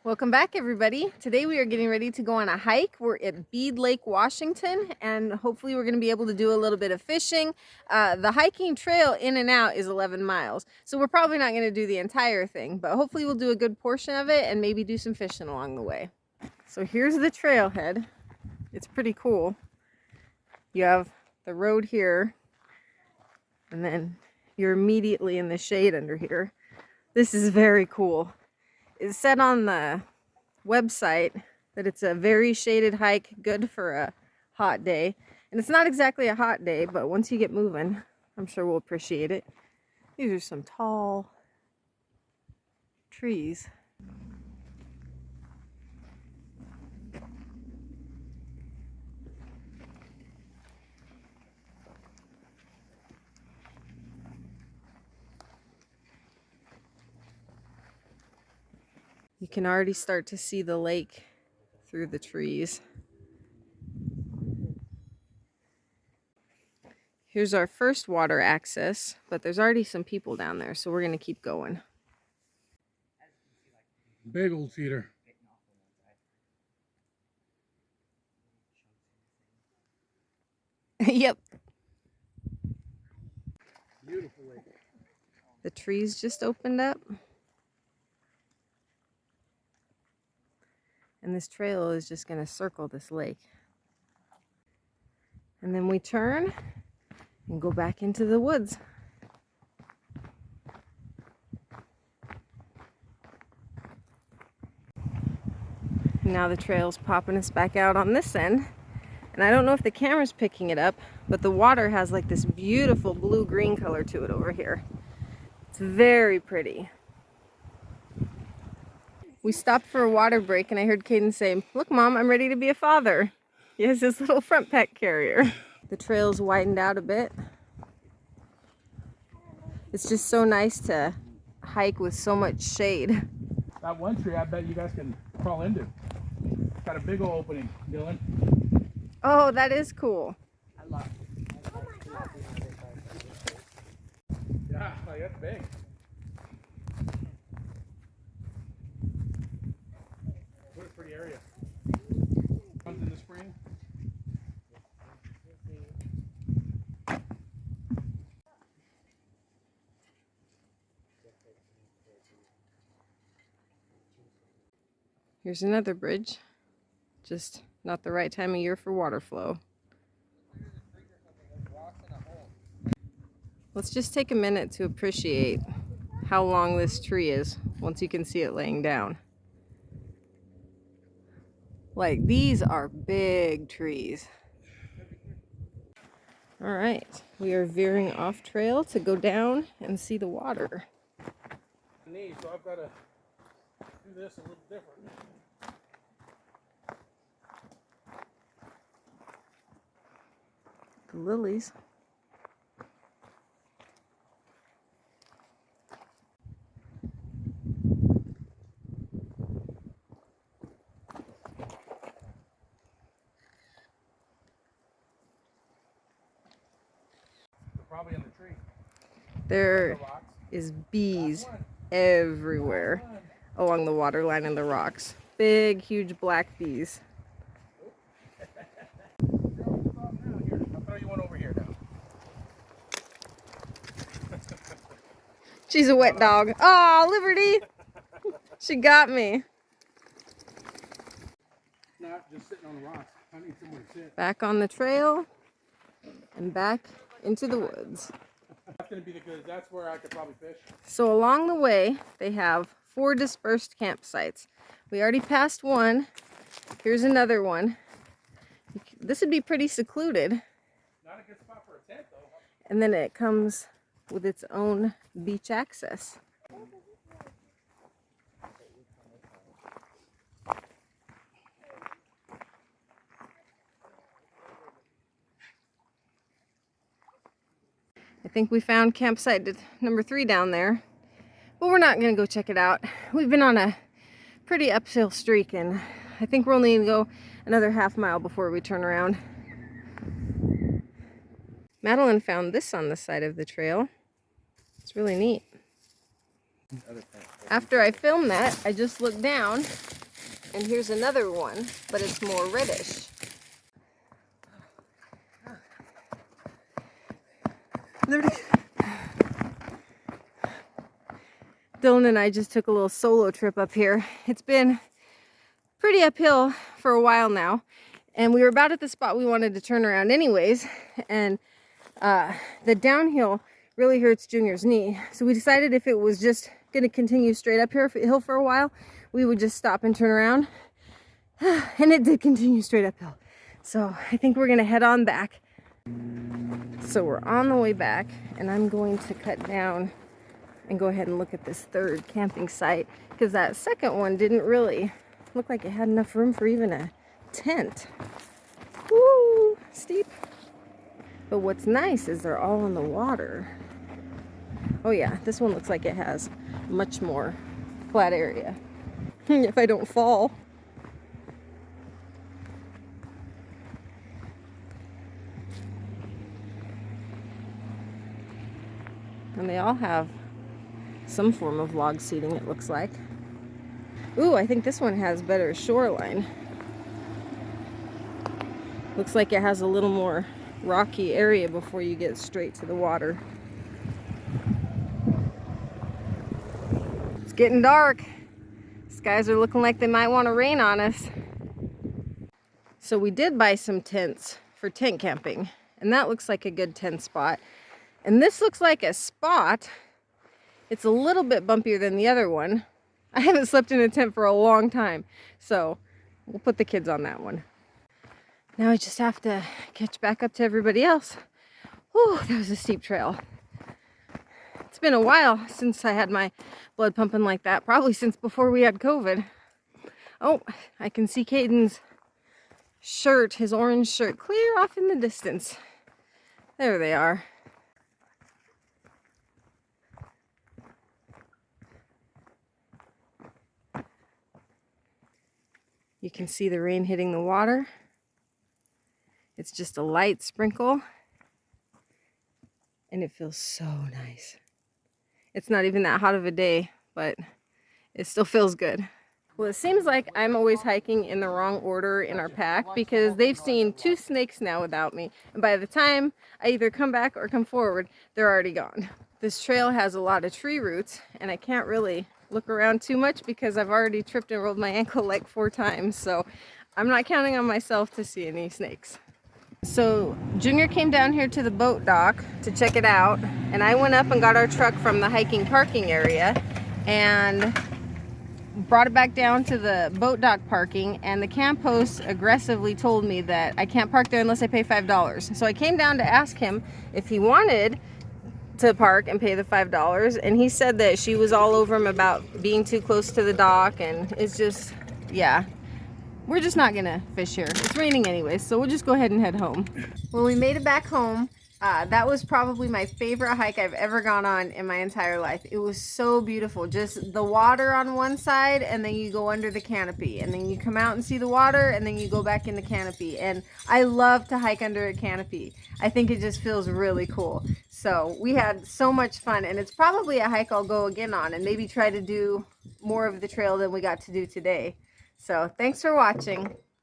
Welcome back, everybody. Today we are getting ready to go on a hike. We're at Bead Lake, Washington, and hopefully we're going to be able to do a little bit of fishing. The hiking trail in and out is 11 miles, so we're probably not going to do the entire thing, but hopefully we'll do a good portion of it and maybe do some fishing along the way. So here's the trailhead. It's pretty cool. You have the road here, and then you're immediately in the shade under here. This is very cool. It said on the website that it's a very shaded hike, good for a hot day. And it's not exactly a hot day, but once you get moving, I'm sure we'll appreciate it. These are some tall trees. You can already start to see the lake through the trees. Here's our first water access, but there's already some people down there, so we're going to keep going. Big old cedar. Yep. Beautiful lake. The trees just opened up. And this trail is just going to circle this lake. And then we turn and go back into the woods. Now the trail's popping us back out on this end. And I don't know if the camera's picking it up, but the water has like this beautiful blue-green color to it over here. It's very pretty. We stopped for a water break and I heard Caden say, "Look, Mom, I'm ready to be a father." He has his little front pack carrier. The trail's widened out a bit. It's just so nice to hike with so much shade. That one tree I bet you guys can crawl into. It's got a big old opening, Dylan. Oh, that is cool. Yeah, like that's big. What a pretty area. Comes in the spring. Here's another bridge. Just not the right time of year for water flow. Let's just take a minute to appreciate how long this tree is once you can see it laying down. Like, these are big trees. All right, we are veering off trail to go down and see the water. So I've got to do this a little different. The lilies. They're probably in the tree. There is bees everywhere along the water line and the rocks. Big, huge black bees. I'll throw you one over here now. She's a wet dog. Oh, Liberty! She got me. Not just sitting on the rocks. I need somewhere to sit. Back on the trail and back into the woods. That's going to be the good. That's where I could probably fish. So along the way, they have 4 dispersed campsites. We already passed one. Here's another one. This would be pretty secluded. Not a good spot for a tent, though. And then it comes with its own beach access. I think we found campsite number 3 down there, but we're not going to go check it out. We've been on a pretty uphill streak, and I think we're only going to go another half mile before we turn around. Madeline found this on the side of the trail. It's really neat. After I filmed that, I just looked down And here's another one, but it's more reddish. Dylan and I just took a little solo trip up here. It's been pretty uphill for a while now, and we were about at the spot we wanted to turn around anyways, and the downhill really hurts Junior's knee. So we decided if it was just going to continue straight up hill for a while, we would just stop and turn around. And it did continue straight uphill. So I think we're going to head on back. So we're on the way back, and I'm going to cut down and go ahead and look at this third camping site, because that second one didn't really look like it had enough room for even a tent. Woo, steep. But what's nice is they're all in the water. Oh yeah, this one looks like it has much more flat area. If I don't fall. And they all have some form of log seating, it looks like. Ooh, I think this one has better shoreline. Looks like it has a little more rocky area before you get straight to the water. It's getting dark. Skies are looking like they might want to rain on us. So we did buy some tents for tent camping, and that looks like a good tent spot. And this looks like a spot. It's a little bit bumpier than the other one. I haven't slept in a tent for a long time, so we'll put the kids on that one. Now I just have to catch back up to everybody else. Whew, that was a steep trail. It's been a while since I had my blood pumping like that, probably since before we had COVID. Oh, I can see Caden's shirt, his orange shirt, clear off in the distance. There they are. You can see the rain hitting the water. It's just a light sprinkle, and it feels so nice. It's not even that hot of a day, but it still feels good. Well, it seems like I'm always hiking in the wrong order in our pack, because they've seen 2 snakes now without me, and by the time I either come back or come forward, they're already gone. This trail has a lot of tree roots, and I can't really look around too much because I've already tripped and rolled my ankle like 4 times, so I'm not counting on myself to see any snakes. So Junior came down here to the boat dock to check it out, and I went up and got our truck from the hiking parking area and brought it back down to the boat dock parking, and the camp host aggressively told me that I can't park there unless I pay $5. So I came down to ask him if he wanted to park and pay the $5, and he said that she was all over him about being too close to the dock, and it's just, yeah. We're just not gonna fish here. It's raining anyways, so we'll just go ahead and head home. When we made it back home, that was probably my favorite hike I've ever gone on in my entire life. It was so beautiful. Just the water on one side, and then you go under the canopy, and then you come out and see the water, and then you go back in the canopy. And I love to hike under a canopy. I think it just feels really cool. So we had so much fun, and it's probably a hike I'll go again on, and maybe try to do more of the trail than we got to do today. So thanks for watching.